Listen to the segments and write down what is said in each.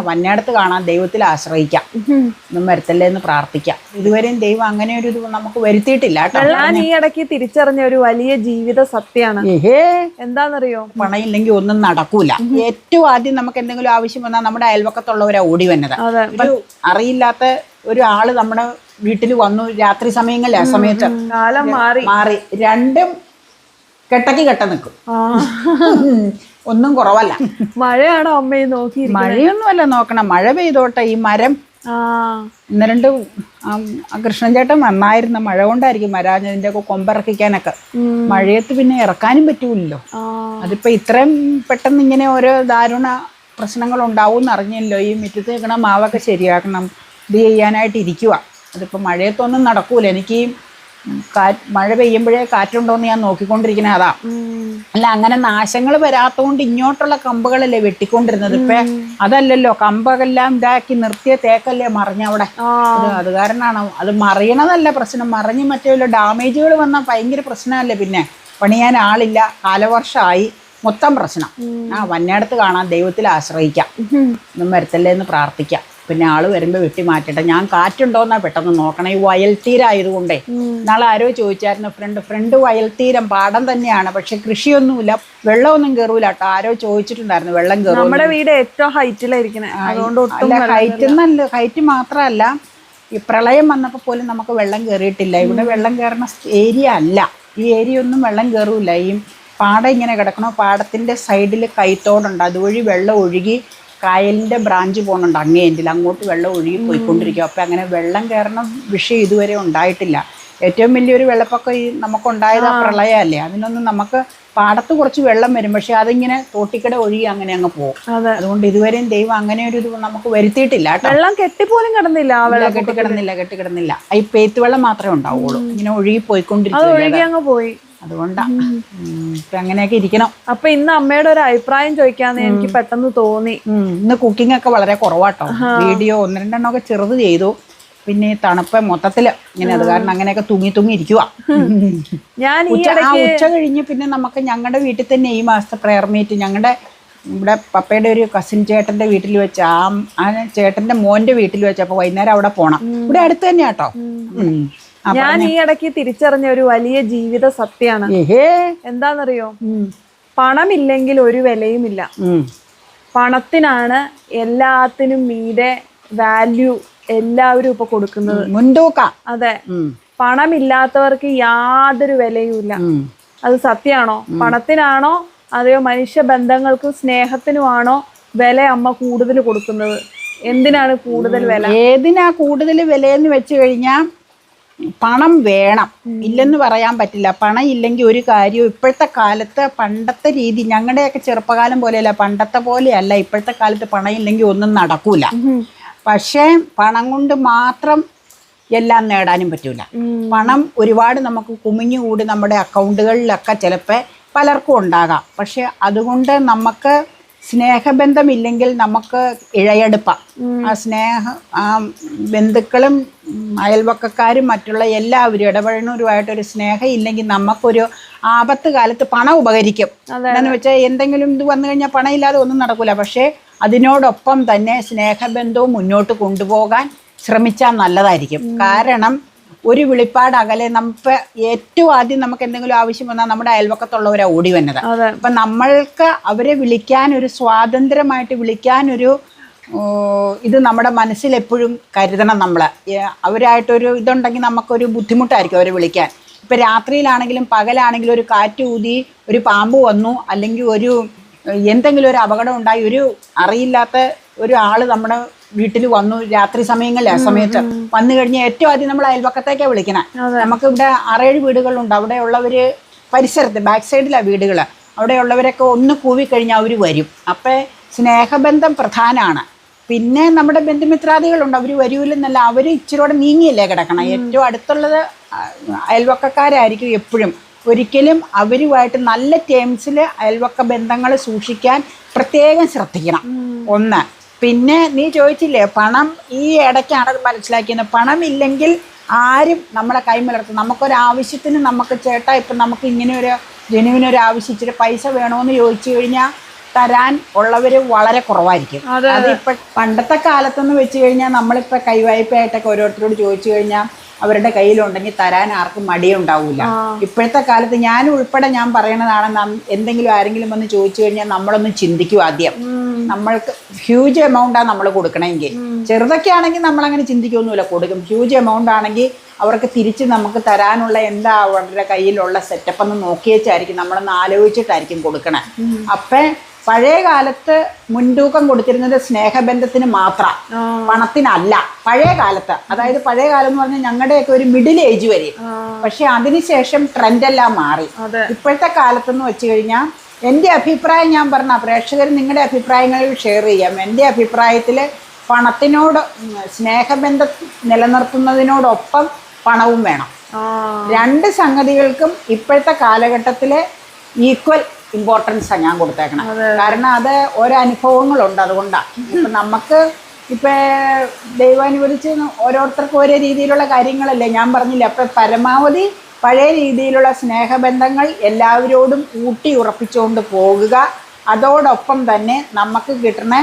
വന്നയിടത്ത് കാണാം, ദൈവത്തിൽ ആശ്രയിക്കാം, ഒന്നും വരുത്തല്ലേ എന്ന് പ്രാർത്ഥിക്കാം. ഇതുവരെയും ദൈവം അങ്ങനെ ഒരു ഇത് നമുക്ക് വരുത്തിയിട്ടില്ല കേട്ടോ. ഞാൻ ഈ ഇടയ്ക്ക് തിരിച്ചറിഞ്ഞ ഒരു വലിയ ജീവിത സത്യമാണ്. എന്താണെന്നറിയോ? പണയില്ലെങ്കിൽ ഒന്നും നടക്കൂല. ഏറ്റവും ആദ്യം നമുക്ക് എന്തെങ്കിലും ആവശ്യം വന്നാൽ നമ്മുടെ അയൽവക്കത്തുള്ളവരാ ഓടി വന്നത്. ഒരു അറിയില്ലാത്ത ഒരാള് നമ്മുടെ വീട്ടിൽ വന്നു രാത്രി സമയങ്ങളിൽ. ആ സമയത്ത് കാലം മാറി രണ്ടും കെട്ടക്ക് കെട്ട നിൽക്കും. ഒന്നും കുറവല്ല. മഴയാണോ അമ്മയെ നോക്കി? മഴയൊന്നുമല്ല നോക്കണം, മഴ പെയ്തോട്ടെ. ഈ മരം ഇന്ന് രണ്ട് കൃഷ്ണൻ ചേട്ടൻ വന്നായിരുന്നു. മഴ കൊണ്ടായിരിക്കും വരാഞ്ഞതിന്റെ ഒക്കെ കൊമ്പിറക്കിക്കാനൊക്കെ. മഴയത്ത് പിന്നെ ഇറക്കാനും പറ്റൂല്ലോ. അതിപ്പോ ഇത്രയും പെട്ടെന്ന് ഇങ്ങനെ ഓരോ ദാരുണ പ്രശ്നങ്ങൾ ഉണ്ടാവും എന്നറിഞ്ഞല്ലോ. ഈ മുറ്റത്ത് നിൽക്കണ മാവൊക്കെ ശരിയാക്കണം, ഇത് ചെയ്യാനായിട്ട് ഇരിക്കുക. അതിപ്പോ മഴയത്തൊന്നും നടക്കൂല. എനിക്ക് മഴ പെയ്യുമ്പോഴേ കാറ്റുണ്ടോന്ന് ഞാൻ നോക്കിക്കൊണ്ടിരിക്കണേ. അതാ അല്ല, അങ്ങനെ നാശങ്ങൾ വരാത്തോണ്ട് ഇങ്ങോട്ടുള്ള കമ്പുകളല്ലേ വെട്ടിക്കൊണ്ടിരുന്നത്. ഇപ്പൊ അതല്ലല്ലോ, കമ്പെല്ലാം ഇതാക്കി നിർത്തിയ തേക്കല്ലേ മറിഞ്ഞവിടെ. അത് കാരണമാണ്. അത് മറിയണതല്ല പ്രശ്നം, മറിഞ്ഞ് മറ്റേ ഡാമേജുകൾ വന്നാൽ ഭയങ്കര പ്രശ്നമല്ലേ. പിന്നെ പണിയാൻ ആളില്ല, കാലവർഷമായി, മൊത്തം പ്രശ്നം. വന്നയിടത്ത് കാണാം, ദൈവത്തിൽ ആശ്രയിക്കാം, ഒന്നും വരുത്തല്ലേ എന്ന് പ്രാർത്ഥിക്കാം. പിന്നെ ആള് വരുമ്പോൾ വെട്ടി മാറ്റട്ടെ. ഞാൻ കാറ്റുണ്ടോന്നാ പെട്ടെന്ന് നോക്കണം. ഈ വയൽത്തീരായതുകൊണ്ടേ. നാളെ ആരോ ചോദിച്ചായിരുന്നു, ഫ്രണ്ട് വയൽത്തീരം പാടം തന്നെയാണ്, പക്ഷെ കൃഷിയൊന്നുമില്ല, വെള്ളമൊന്നും കയറൂല കേട്ടോ. ആരോ ചോദിച്ചിട്ടുണ്ടായിരുന്നു വെള്ളം കയറും. നമ്മുടെ വീട് ഏറ്റവും ഹൈറ്റിലായിരിക്കണേ. ഹൈറ്റ് മാത്രമല്ല, ഈ പ്രളയം വന്നപ്പോൾ പോലും നമുക്ക് വെള്ളം കയറിയിട്ടില്ല. ഇവിടെ വെള്ളം കയറുന്ന ഏരിയ അല്ല. ഈ ഏരിയ ഒന്നും വെള്ളം കയറൂല. ഈ പാടം ഇങ്ങനെ കിടക്കണോ, പാടത്തിന്റെ സൈഡിൽ കൈത്തോടുണ്ട്, അതുവഴി വെള്ളം ഒഴുകി കായലിൻ്റെ ബ്രാഞ്ച് പോകുന്നുണ്ട് അങ്ങേ എൻഡിൽ. അങ്ങോട്ട് വെള്ളം ഒഴുകി പോയിക്കൊണ്ടിരിക്കും. അപ്പം അങ്ങനെ വെള്ളം കയറുന്ന വിഷയം ഇതുവരെ ഉണ്ടായിട്ടില്ല. ഏറ്റവും വലിയൊരു വെള്ളപ്പൊക്കം ഈ നമുക്കുണ്ടായത് പ്രളയമല്ലേ. അതിനൊന്നും നമുക്ക് പാടത്ത് കുറച്ച് വെള്ളം വരും, പക്ഷെ അതിങ്ങനെ തോട്ടിക്കട ഒഴുകി അങ്ങനെ അങ്ങ് പോകും. അതുകൊണ്ട് ഇതുവരെയും ദൈവം അങ്ങനെ ഒരു ഇത് നമുക്ക് വരുത്തിയിട്ടില്ല കേട്ടോ. വെള്ളം കെട്ടിപ്പോലും കിടന്നില്ല. കെട്ടിക്കിടന്നില്ല. ഈ പേത്ത് വെള്ളം മാത്രമേ ഉണ്ടാവുള്ളൂ, ഇങ്ങനെ ഒഴുകി പോയിക്കൊണ്ടിരിക്കും. അതുകൊണ്ടാ ഇപ്പൊ അങ്ങനെയൊക്കെ ഇരിക്കണം. അപ്പൊ ഇന്ന് അമ്മയുടെ ഒരു അഭിപ്രായം ചോദിക്കാന്ന് എനിക്ക് പെട്ടെന്ന് തോന്നി. ഇന്ന് കുക്കിംഗ് ഒക്കെ വളരെ കുറവാട്ടോ. വീഡിയോ 1-2 ഒക്കെ ചെറുത് ചെയ്തു. പിന്നെ ഈ തണുപ്പ് മൊത്തത്തില് ഇങ്ങനെ, അത് കാരണം അങ്ങനെയൊക്കെ തൂങ്ങി ഇരിക്കുക. ഞാൻ ഉച്ച കഴിഞ്ഞ് പിന്നെ നമുക്ക് ഞങ്ങളുടെ വീട്ടിൽ തന്നെ ഈ മാസത്തെ പ്രയർ മീറ്റ് ഞങ്ങളുടെ ഇവിടെ പപ്പയുടെ ഒരു കസിൻ ചേട്ടന്റെ വീട്ടിൽ വെച്ച്, ആ ചേട്ടന്റെ മോന്റെ വീട്ടിൽ വെച്ച്. അപ്പൊ വൈകുന്നേരം അവിടെ പോണം. ഇവിടെ അടുത്ത് തന്നെയാട്ടോ. ഞാൻ ഈ ഇടയ്ക്ക് തിരിച്ചറിഞ്ഞ ഒരു വലിയ ജീവിത സത്യമാണ്. എന്താന്നറിയോ? പണമില്ലെങ്കിൽ ഒരു വിലയുമില്ല. പണത്തിനാണ് എല്ലാത്തിനും മീതെ വാല്യൂ എല്ലാവരും ഇപ്പൊ കൊടുക്കുന്നത്, മുൻതൂക്കം. അതെ, പണമില്ലാത്തവർക്ക് യാതൊരു വിലയും ഇല്ല. അത് സത്യമാണോ? പണത്തിനാണോ അതെയോ മനുഷ്യ ബന്ധങ്ങൾക്കും സ്നേഹത്തിനുമാണോ വില അമ്മ കൂടുതൽ കൊടുക്കുന്നത്? എന്തിനാണ് കൂടുതൽ വില? ഏതിനാ കൂടുതൽ വിലയെന്ന് വെച്ച് കഴിഞ്ഞാൽ പണം വേണം, ഇല്ലെന്ന് പറയാൻ പറ്റില്ല. പണം ഇല്ലെങ്കിൽ ഒരു കാര്യവും ഇപ്പോഴത്തെ കാലത്ത് പണ്ടത്തെ രീതി, ഞങ്ങളുടെയൊക്കെ ചെറുപ്പകാലം പോലെയല്ല, പണ്ടത്തെ പോലെയല്ല. ഇപ്പോഴത്തെ കാലത്ത് പണം ഇല്ലെങ്കിൽ ഒന്നും നടക്കൂല. പക്ഷേ പണം കൊണ്ട് മാത്രം എല്ലാം നേടാനും പറ്റൂല. പണം ഒരുപാട് നമുക്ക് കുമിഞ്ഞുകൂടി നമ്മുടെ അക്കൗണ്ടുകളിലൊക്കെ ചിലപ്പോൾ പലർക്കും ഉണ്ടാകാം. പക്ഷെ അതുകൊണ്ട് നമുക്ക് സ്നേഹബന്ധമില്ലെങ്കിൽ നമുക്ക് ഇഴയെടുപ്പാം. ആ ബന്ധുക്കളും അയൽവക്കക്കാരും മറ്റുള്ള എല്ലാവരും ഇടപഴകുന്നവരുമായിട്ടൊരു സ്നേഹം ഇല്ലെങ്കിൽ നമുക്കൊരു ആപത്ത് കാലത്ത് പണം ഉപകരിക്കും. എന്താണെന്ന് വെച്ചാൽ എന്തെങ്കിലും ഇത് വന്നു കഴിഞ്ഞാൽ പണം ഇല്ലാതെ ഒന്നും നടക്കില്ല. പക്ഷേ അതിനോടൊപ്പം തന്നെ സ്നേഹബന്ധവും മുന്നോട്ട് കൊണ്ടുപോകാൻ ശ്രമിച്ചാൽ നല്ലതായിരിക്കും. കാരണം ഒരു വിളിപ്പാട് അകലെ നമുക്ക് ഏറ്റവും ആദ്യം നമുക്ക് എന്തെങ്കിലും ആവശ്യം വന്നാൽ നമ്മുടെ അയൽവക്കത്തുള്ളവരാ ഓടി വന്നത്. അപ്പം നമ്മൾക്ക് അവരെ വിളിക്കാനൊരു സ്വാതന്ത്ര്യമായിട്ട് വിളിക്കാനൊരു ഇത് നമ്മുടെ മനസ്സിൽ എപ്പോഴും കരുതണം. നമ്മൾ അവരായിട്ടൊരു ഇതുണ്ടെങ്കിൽ നമുക്കൊരു ബുദ്ധിമുട്ടായിരിക്കും അവരെ വിളിക്കാൻ. ഇപ്പം രാത്രിയിലാണെങ്കിലും പകലാണെങ്കിലും ഒരു കാറ്റ് ഊതി ഒരു പാമ്പ് വന്നു, അല്ലെങ്കിൽ ഒരു എന്തെങ്കിലും ഒരു അപകടം ഉണ്ടായി, ഒരു അറിയില്ലാത്ത ഒരു ആള് നമ്മുടെ വീട്ടിൽ വന്നു രാത്രി സമയങ്ങളിൽ. ആ സമയത്ത് വന്നു കഴിഞ്ഞാൽ ഏറ്റവും ആദ്യം നമ്മൾ അയൽവക്കത്തേക്കാണ് വിളിക്കണം. നമുക്ക് ഇവിടെ 6-7 വീടുകളുണ്ട്. അവിടെ ഉള്ളവര് പരിസരത്ത് ബാക്ക് സൈഡിലാണ് വീടുകൾ. അവിടെ ഉള്ളവരൊക്കെ ഒന്ന് കൂവിക്കഴിഞ്ഞാൽ അവർ വരും. അപ്പം സ്നേഹബന്ധം പ്രധാനമാണ്. പിന്നെ നമ്മുടെ ബന്ധുമിത്രാദികളുണ്ട്, അവർ വരൂലെന്നല്ല, അവർ ഇച്ചിരിയോടെ നീങ്ങിയല്ലേ കിടക്കണം. ഏറ്റവും അടുത്തുള്ളത് അയൽവക്കക്കാരായിരിക്കും എപ്പോഴും. ഒരിക്കലും അവരുമായിട്ട് നല്ല ടേംസിൽ അയൽവക്ക ബന്ധങ്ങൾ സൂക്ഷിക്കാൻ പ്രത്യേകം ശ്രദ്ധിക്കണം. ഒന്ന്. പിന്നെ നീ ചോദിച്ചില്ലേ പണം, ഈ ഇടയ്ക്കാണ് മനസ്സിലാക്കിയത്. പണമില്ലെങ്കിൽ ആരും നമ്മളെ കൈമലർത്തും. നമുക്കൊരാവശ്യത്തിന് നമുക്ക് ചേട്ടാ ഇപ്പം നമുക്ക് ഇങ്ങനെ ഒരു ജനുവിനൊരു ആവശ്യം, ഇച്ചിരി പൈസ വേണമെന്ന് ചോദിച്ചു കഴിഞ്ഞാൽ തരാൻ ഉള്ളവർ വളരെ കുറവായിരിക്കും. അതിപ്പോൾ പണ്ടത്തെ കാലത്തെന്ന് വെച്ച് കഴിഞ്ഞാൽ നമ്മളിപ്പോൾ കൈവായ്പയായിട്ടൊക്കെ ഓരോരുത്തരോട് ചോദിച്ചു കഴിഞ്ഞാൽ അവരുടെ കയ്യിലുണ്ടെങ്കിൽ തരാൻ ആർക്കും മടിയുണ്ടാവില്ല. ഇപ്പോഴത്തെ കാലത്ത് ഞാൻ ഉൾപ്പെടെ ഞാൻ പറയണതാണ്, എന്തെങ്കിലും ആരെങ്കിലും വന്ന് ചോദിച്ചു കഴിഞ്ഞാൽ നമ്മളൊന്ന് ചിന്തിക്കും ആദ്യം. നമ്മൾക്ക് ഹ്യൂജ് എമൗണ്ടാണ് നമ്മൾ കൊടുക്കണമെങ്കിൽ. ചെറുതൊക്കെ ആണെങ്കിൽ നമ്മളങ്ങനെ ചിന്തിക്കൊന്നുമില്ല, കൊടുക്കും. ഹ്യൂജ് എമൗണ്ട് ആണെങ്കിൽ അവർക്ക് തിരിച്ച് നമുക്ക് തരാനുള്ള എന്താ അവരുടെ കയ്യിലുള്ള സെറ്റപ്പ് എന്ന് നോക്കി വെച്ചായിരിക്കും നമ്മളൊന്ന് ആലോചിച്ചിട്ടായിരിക്കും കൊടുക്കണേ. അപ്പം പഴയ കാലത്ത് മുൻതൂക്കം കൊടുത്തിരുന്നത് സ്നേഹബന്ധത്തിന് മാത്രം, പണത്തിനല്ല. പഴയ കാലത്ത്, അതായത് പഴയ കാലം എന്ന് പറഞ്ഞാൽ ഞങ്ങളുടെയൊക്കെ ഒരു മിഡിൽ ഏജ് വരെ. പക്ഷെ അതിനുശേഷം ട്രെൻഡെല്ലാം മാറി. ഇപ്പോഴത്തെ കാലത്തെന്ന് വെച്ച് കഴിഞ്ഞാൽ എൻ്റെ അഭിപ്രായം ഞാൻ പറഞ്ഞ, പ്രേക്ഷകർ നിങ്ങളുടെ അഭിപ്രായങ്ങൾ ഷെയർ ചെയ്യാം. എൻ്റെ അഭിപ്രായത്തിൽ പണത്തിനോട് സ്നേഹബന്ധം നിലനിർത്തുന്നതിനോടൊപ്പം പണവും വേണം. രണ്ട് സംഗതികൾക്കും ഇപ്പോഴത്തെ കാലഘട്ടത്തിൽ ഈക്വൽ ഇമ്പോർട്ടൻസാണ് ഞാൻ കൊടുത്തേക്കണം. കാരണം അത് ഓരോ അനുഭവങ്ങളുണ്ട്. അതുകൊണ്ടാണ് ഇപ്പം നമുക്ക് ഇപ്പം ദൈവാനുവദിച്ച് ഓരോരുത്തർക്കും ഓരോ രീതിയിലുള്ള കാര്യങ്ങളല്ലേ ഞാൻ പറഞ്ഞില്ല. അപ്പം പരമാവധി പഴയ രീതിയിലുള്ള സ്നേഹബന്ധങ്ങൾ എല്ലാവരോടും ഊട്ടി ഉറപ്പിച്ചുകൊണ്ട് പോകുക. അതോടൊപ്പം തന്നെ നമുക്ക് കിട്ടുന്ന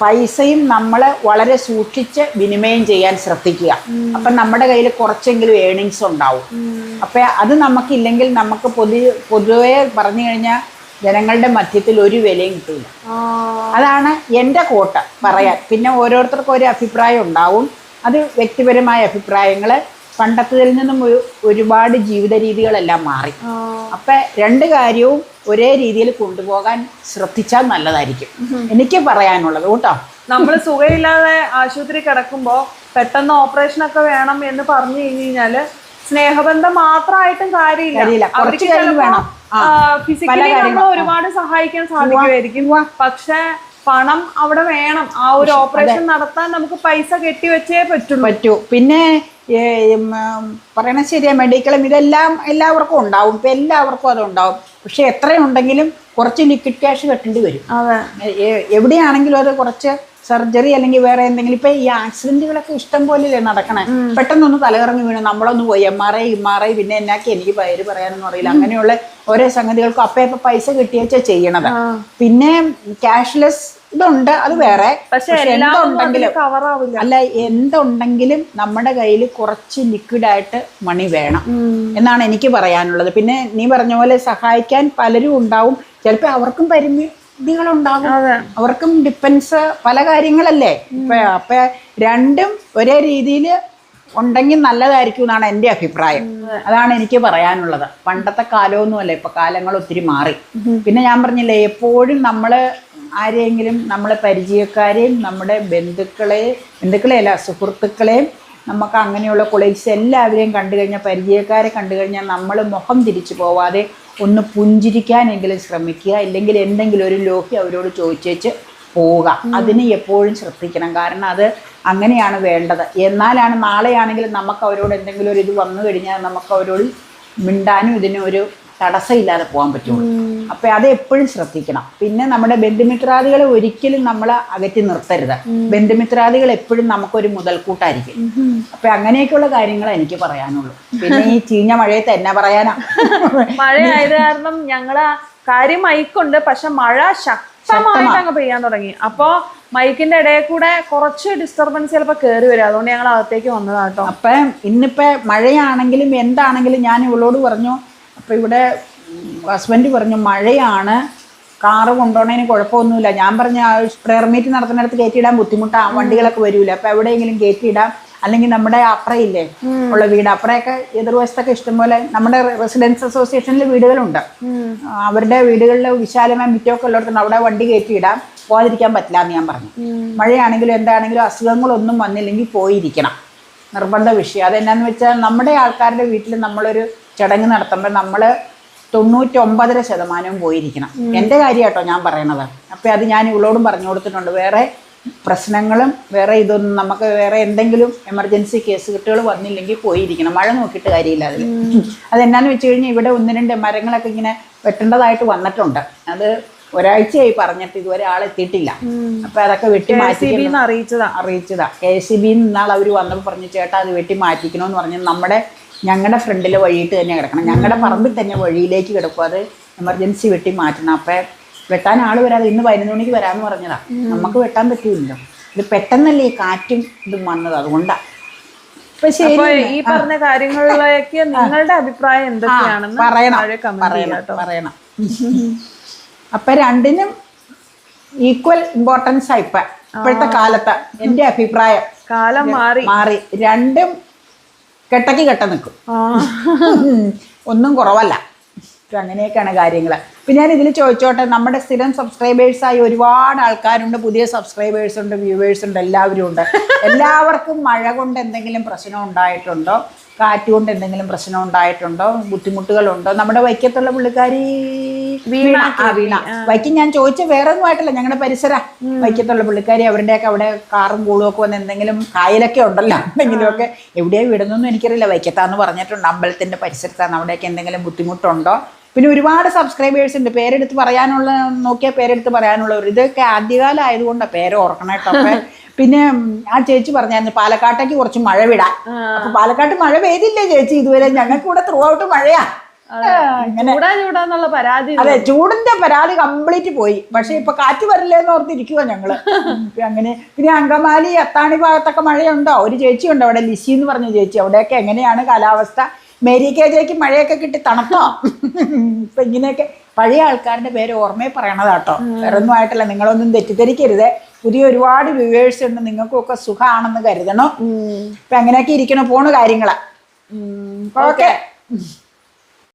പൈസയും നമ്മൾ വളരെ സൂക്ഷിച്ച് വിനിമയം ചെയ്യാൻ ശ്രദ്ധിക്കുക. അപ്പം നമ്മുടെ കയ്യിൽ കുറച്ചെങ്കിലും ഏണിങ്സ് ഉണ്ടാവും. അപ്പം അത് നമുക്കില്ലെങ്കിൽ നമുക്ക് പൊതുവേ പറഞ്ഞു കഴിഞ്ഞാൽ ജനങ്ങളുടെ മധ്യത്തിൽ ഒരു വിലയും കിട്ടില്ല. അതാണ് എൻ്റെ കോട്ട പറയാൻ. പിന്നെ ഓരോരുത്തർക്കും ഒരു അഭിപ്രായം ഉണ്ടാവും. അത് വ്യക്തിപരമായ അഭിപ്രായങ്ങൾ. പണ്ടത്തതിൽ നിന്നും ഒരുപാട് ജീവിത രീതികളെല്ലാം മാറി. അപ്പം രണ്ട് കാര്യവും ഒരേ രീതിയിൽ കൊണ്ടുപോകാൻ ശ്രദ്ധിച്ചാൽ നല്ലതായിരിക്കും എനിക്ക് പറയാനുള്ളത് കേട്ടോ. നമ്മൾ സുഖമില്ലാതെ ആശുപത്രി കിടക്കുമ്പോൾ പെട്ടെന്ന് ഓപ്പറേഷനൊക്കെ വേണം എന്ന് പറഞ്ഞു കഴിഞ്ഞാല് സ്നേഹബന്ധം മാത്രമായിട്ടും കാര്യമില്ല. ഫിസിക്കലി നമ്മൾ ഒരുപാട് സഹായിക്കാൻ സാധിക്കുമായിരിക്കും. പക്ഷെ പണം അവിടെ വേണം. ആ ഒരു ഓപ്പറേഷൻ നടത്താൻ നമുക്ക് പൈസ കെട്ടിവെച്ചേ പറ്റൂ. പിന്നെ പറയണ ശരിയാ, മെഡിക്കലും ഇതെല്ലാം എല്ലാവർക്കും ഉണ്ടാവും. ഇപ്പം എല്ലാവർക്കും അതുണ്ടാവും. പക്ഷെ എത്രയുണ്ടെങ്കിലും കുറച്ച് ലിക്വിഡ് ക്യാഷ് കെട്ടേണ്ടി വരും. എവിടെയാണെങ്കിലും അത് കുറച്ച് സർജറി അല്ലെങ്കിൽ വേറെ എന്തെങ്കിലും. ഇപ്പം ഈ ആക്സിഡൻറ്റുകളൊക്കെ ഇഷ്ടം പോലെയല്ലേ നടക്കണേ. പെട്ടെന്നൊന്ന് തലകറങ്ങി വീണു, നമ്മളൊന്ന് പോയി MRI പിന്നെ എന്നാക്കി എനിക്ക് പേര് പറയാനൊന്നും അറിയില്ല. അങ്ങനെയുള്ള ഓരോ സംഗതികൾക്കും അപ്പം പൈസ കിട്ടിയേച്ചാ ചെയ്യണത്. പിന്നെ ക്യാഷ്ലെസ് ഇതുണ്ട്, അത് വേറെ. പക്ഷെ എന്തുണ്ടെങ്കിലും നമ്മുടെ കയ്യിൽ കുറച്ച് ലിക്വിഡായിട്ട് മണി വേണം എന്നാണ് എനിക്ക് പറയാനുള്ളത്. പിന്നെ നീ പറഞ്ഞ പോലെ സഹായിക്കാൻ പലരും ഉണ്ടാവും. ചിലപ്പോൾ അവർക്കും പരിമിതികളുണ്ടാകും, അവർക്കും ഡിപ്പെൻസ് പല കാര്യങ്ങളല്ലേ. അപ്പം രണ്ടും ഒരേ രീതിയിൽ ഉണ്ടെങ്കിൽ നല്ലതായിരിക്കും എന്നാണ് എൻ്റെ അഭിപ്രായം. അതാണ് എനിക്ക് പറയാനുള്ളത്. പണ്ടത്തെ കാലമൊന്നുമല്ല, ഇപ്പം കാലങ്ങൾ ഒത്തിരി മാറി. പിന്നെ ഞാൻ പറഞ്ഞില്ലേ, എപ്പോഴും നമ്മൾ ആരെയെങ്കിലും നമ്മളെ പരിചയക്കാരെയും നമ്മുടെ ബന്ധുക്കളെയല്ല സുഹൃത്തുക്കളെയും നമുക്ക് അങ്ങനെയുള്ള കൊളീഗ്സ് എല്ലാവരെയും കണ്ടു കഴിഞ്ഞാൽ, പരിചയക്കാരെ കണ്ടു കഴിഞ്ഞാൽ നമ്മൾ മുഖം തിരിച്ചു പോവാതെ ഒന്ന് പുഞ്ചിരിക്കാനെങ്കിലും ശ്രമിക്കുക. ഇല്ലെങ്കിൽ എന്തെങ്കിലും ഒരു ലോഹ്യം അവരോട് ചോദിച്ചേച്ച് പോവുക. അതിന് എപ്പോഴും ശ്രദ്ധിക്കണം. കാരണം അത് അങ്ങനെയാണ് വേണ്ടത്. എന്നാലാണ് നാളെയാണെങ്കിലും നമുക്ക് അവരോട് എന്തെങ്കിലും ഒരു ഇത് വന്നു കഴിഞ്ഞാൽ നമുക്ക് അവരോട് മിണ്ടാനും ഇതിനും ഒരു തടസ്സമില്ലാതെ പോകാൻ പറ്റുള്ളൂ. അപ്പം അത് എപ്പോഴും ശ്രദ്ധിക്കണം. പിന്നെ നമ്മുടെ ബന്ധുമിത്രാദികളെ ഒരിക്കലും നമ്മൾ അകറ്റി നിർത്തരുത്. ബന്ധുമിത്രാദികൾ എപ്പോഴും നമുക്കൊരു മുതൽക്കൂട്ടായിരിക്കും. അപ്പം അങ്ങനെയൊക്കെയുള്ള കാര്യങ്ങൾ എനിക്ക് പറയാനുള്ളൂ. പിന്നെ ഈ ചീഞ്ഞ മഴയത്ത് എന്നാ പറയാനാ, മഴയായത് കാരണം ഞങ്ങള് കാര്യം മൈക്കുണ്ട്, പക്ഷെ മഴ ശക്തമായിട്ട് അങ്ങ് പെയ്യാൻ തുടങ്ങി. അപ്പോൾ മൈക്കിന്റെ ഇടയിൽ കൂടെ കുറച്ച് ഡിസ്റ്റർബൻസ് ചിലപ്പോൾ കയറി വരും. അതുകൊണ്ട് ഞങ്ങൾ അകത്തേക്ക് വന്നതാട്ടോ. അപ്പം ഇന്നിപ്പോൾ മഴയാണെങ്കിലും എന്താണെങ്കിലും ഞാൻ ഇവളോട് പറഞ്ഞു. അപ്പോൾ ഇവിടെ ഹസ്ബൻഡ് പറഞ്ഞു മഴയാണ്, കാറ് കൊണ്ടുപോകണതിന് കുഴപ്പമൊന്നുമില്ല. ഞാൻ പറഞ്ഞ പ്രെയർ മീറ്റ് നടത്തുന്നിടത്ത് കയറ്റിയിടാൻ ബുദ്ധിമുട്ടാണ്, വണ്ടികളൊക്കെ വരില്ല. അപ്പോൾ എവിടെയെങ്കിലും കയറ്റിയിടാം. അല്ലെങ്കിൽ നമ്മുടെ അപ്പുറയില്ലേ ഉള്ള വീട്, അപ്പുറയൊക്കെ എതിർവശത്തൊക്കെ ഇഷ്ടംപോലെ നമ്മുടെ റെസിഡൻസ് അസോസിയേഷനിൽ വീടുകളുണ്ട്. അവരുടെ വീടുകളിൽ വിശാലമായ മിറ്റമൊക്കെ ഉള്ളിടത്തുണ്ട്. അവിടെ വണ്ടി കയറ്റിയിടാം, പോകാതിരിക്കാൻ പറ്റില്ല എന്ന് ഞാൻ പറഞ്ഞു. മഴയാണെങ്കിലും എന്താണെങ്കിലും അസുഖങ്ങളൊന്നും വന്നില്ലെങ്കിൽ പോയിരിക്കണം, നിർബന്ധ വിഷയം. അതെന്നാന്ന് വെച്ചാൽ നമ്മുടെ ആൾക്കാരുടെ വീട്ടിൽ നമ്മളൊരു ചടങ്ങ് നടത്തുമ്പോൾ നമ്മൾ 99% പോയിരിക്കണം. എൻ്റെ കാര്യം കേട്ടോ ഞാൻ പറയണത്. അപ്പോൾ അത് ഞാൻ ഇവളോടും പറഞ്ഞു കൊടുത്തിട്ടുണ്ട്. വേറെ പ്രശ്നങ്ങളും വേറെ ഇതൊന്നും നമുക്ക് വേറെ എന്തെങ്കിലും എമർജൻസി കേസ് കെട്ടുകൾ വന്നില്ലെങ്കിൽ പോയിരിക്കണം. മഴ നോക്കിയിട്ട് കാര്യമില്ല അതിൽ. അതെന്നാന്ന് വെച്ച് കഴിഞ്ഞാൽ ഇവിടെ 1-2 മരങ്ങളൊക്കെ ഇങ്ങനെ വെട്ടേണ്ടതായിട്ട് വന്നിട്ടുണ്ട്. അത് ഒരാഴ്ചയായി പറഞ്ഞിട്ട് ഇതുവരെ ആളെത്തിയിട്ടില്ല. അപ്പം അതൊക്കെ വെട്ടി മാറ്റി അറിയിച്ചതാ. KCB ഇന്നാൾ അവർ വന്നപ്പോൾ പറഞ്ഞു, ചേട്ടാ അത് വെട്ടി മാറ്റിക്കണമെന്ന് പറഞ്ഞു. ഞങ്ങളുടെ ഫ്രണ്ടിൽ വഴിയിട്ട് തന്നെ കിടക്കണം. ഞങ്ങളുടെ പറമ്പിൽ തന്നെ വഴിയിലേക്ക് കിടക്കും. അത് എമർജൻസി വെട്ടി മാറ്റണം. അപ്പം വെട്ടാൻ ആള് വരാതെ ഇന്ന് 11 മണിക്ക് വരാമെന്ന് പറഞ്ഞതാ. നമുക്ക് വെട്ടാൻ പറ്റൂല്ലോ, ഇത് പെട്ടെന്നല്ലേ ഈ കാറ്റും ഇതും വന്നത്, അതുകൊണ്ടാ. അപ്പൊ ഈ പറഞ്ഞ കാര്യങ്ങളിലേക്ക് നിങ്ങളുടെ അഭിപ്രായം എന്തൊക്കെയാണെന്ന് പറയണം. അപ്പൊ രണ്ടിനും ഈക്വൽ ഇമ്പോർട്ടൻസ് ആയി ഇപ്പോഴത്തെ കാലത്ത് എൻ്റെ അഭിപ്രായം. കാലം മാറി, രണ്ടും കെട്ടക്ക് കെട്ട നിൽക്കും, ഒന്നും കുറവല്ല. അങ്ങനെയൊക്കെയാണ് കാര്യങ്ങൾ. പിന്നെ ഞാൻ ഇതിൽ ചോദിച്ചോട്ടെ, നമ്മുടെ സ്ഥിരം സബ്സ്ക്രൈബേഴ്സായി ഒരുപാട് ആൾക്കാരുണ്ട്, പുതിയ സബ്സ്ക്രൈബേഴ്സ് ഉണ്ട്, വ്യൂവേഴ്സ് ഉണ്ട്, എല്ലാവരും ഉണ്ട്. എല്ലാവർക്കും മഴ കൊണ്ട് എന്തെങ്കിലും പ്രശ്നം ഉണ്ടായിട്ടുണ്ടോ, കാറ്റ് കൊണ്ട് എന്തെങ്കിലും പ്രശ്നം ഉണ്ടായിട്ടുണ്ടോ, ബുദ്ധിമുട്ടുകളുണ്ടോ? നമ്മുടെ വൈക്കത്തുള്ള പുള്ളിക്കാരി വീണ വൈക്കം ഞാൻ ചോദിച്ച വേറെ ഒന്നും ആയിട്ടില്ല, ഞങ്ങളുടെ പരിസരം വൈക്കത്തുള്ള പുള്ളിക്കാരി, അവരുടെയൊക്കെ അവിടെ കാറും കൂളും ഒക്കെ വന്ന് എന്തെങ്കിലും കായലൊക്കെ ഉണ്ടല്ലോ, എന്തെങ്കിലുമൊക്കെ എവിടെയാണ് വിടുന്നൊന്നും എനിക്കറിയില്ല. വൈക്കത്താന്ന് പറഞ്ഞിട്ടുണ്ട്, അമ്പലത്തിന്റെ പരിസരത്താണ്. അവിടെയൊക്കെ എന്തെങ്കിലും ബുദ്ധിമുട്ടുണ്ടോ? പിന്നെ ഒരുപാട് സബ്സ്ക്രൈബേഴ്സ് ഉണ്ട്, പേരെടുത്ത് പറയാനുള്ള നോക്കിയാൽ പേരെടുത്ത് പറയാനുള്ളവർ. ഇതൊക്കെ ആദ്യകാലം ആയതുകൊണ്ടാണ് പേര് ഓർക്കണേട്ടൊക്കെ. പിന്നെ ആ ചേച്ചി പറഞ്ഞായിരുന്നു പാലക്കാട്ടേക്ക് കുറച്ച് മഴ വിടാൻ. അപ്പൊ പാലക്കാട്ട് മഴ പെയ്തില്ലേ ചേച്ചി ഇതുവരെ? ഞങ്ങൾക്ക് ഇവിടെ ത്രൂ ഔട്ട് മഴയാ. അതെ, ചൂടിന്റെ പരാതി കംപ്ലീറ്റ് പോയി. പക്ഷെ ഇപ്പൊ കാറ്റ് വരില്ലേന്ന് ഓർത്തിരിക്കുവാ ഞങ്ങള്. അങ്ങനെ പിന്നെ അങ്കമാലി അത്താണി ഭാഗത്തൊക്കെ മഴയുണ്ടോ? ഒരു ചേച്ചി ഉണ്ട് അവിടെ, ലിസി എന്ന് പറഞ്ഞ ചേച്ചി. അവിടെയൊക്കെ എങ്ങനെയാണ് കാലാവസ്ഥ? മേരി കേജയ്ക്ക് മഴയൊക്കെ കിട്ടി തണുത്തോ? ഇപ്പൊ ഇങ്ങനെയൊക്കെ പഴയ ആൾക്കാരുടെ പേര് ഓർമ്മയെ പറയണതാട്ടോ, വേറെ ഒന്നും ആയിട്ടല്ല. നിങ്ങളൊന്നും തെറ്റിദ്ധരിക്കരുത്. പുതിയ ഒരുപാട് വ്യൂവേഴ്സ് ഉണ്ട്, നിങ്ങൾക്കൊക്കെ സുഖമാണെന്ന് കരുതണം. ഇപ്പൊ അങ്ങനെയൊക്കെ ഇരിക്കണം, പോണു കാര്യങ്ങള്. ഓക്കെ.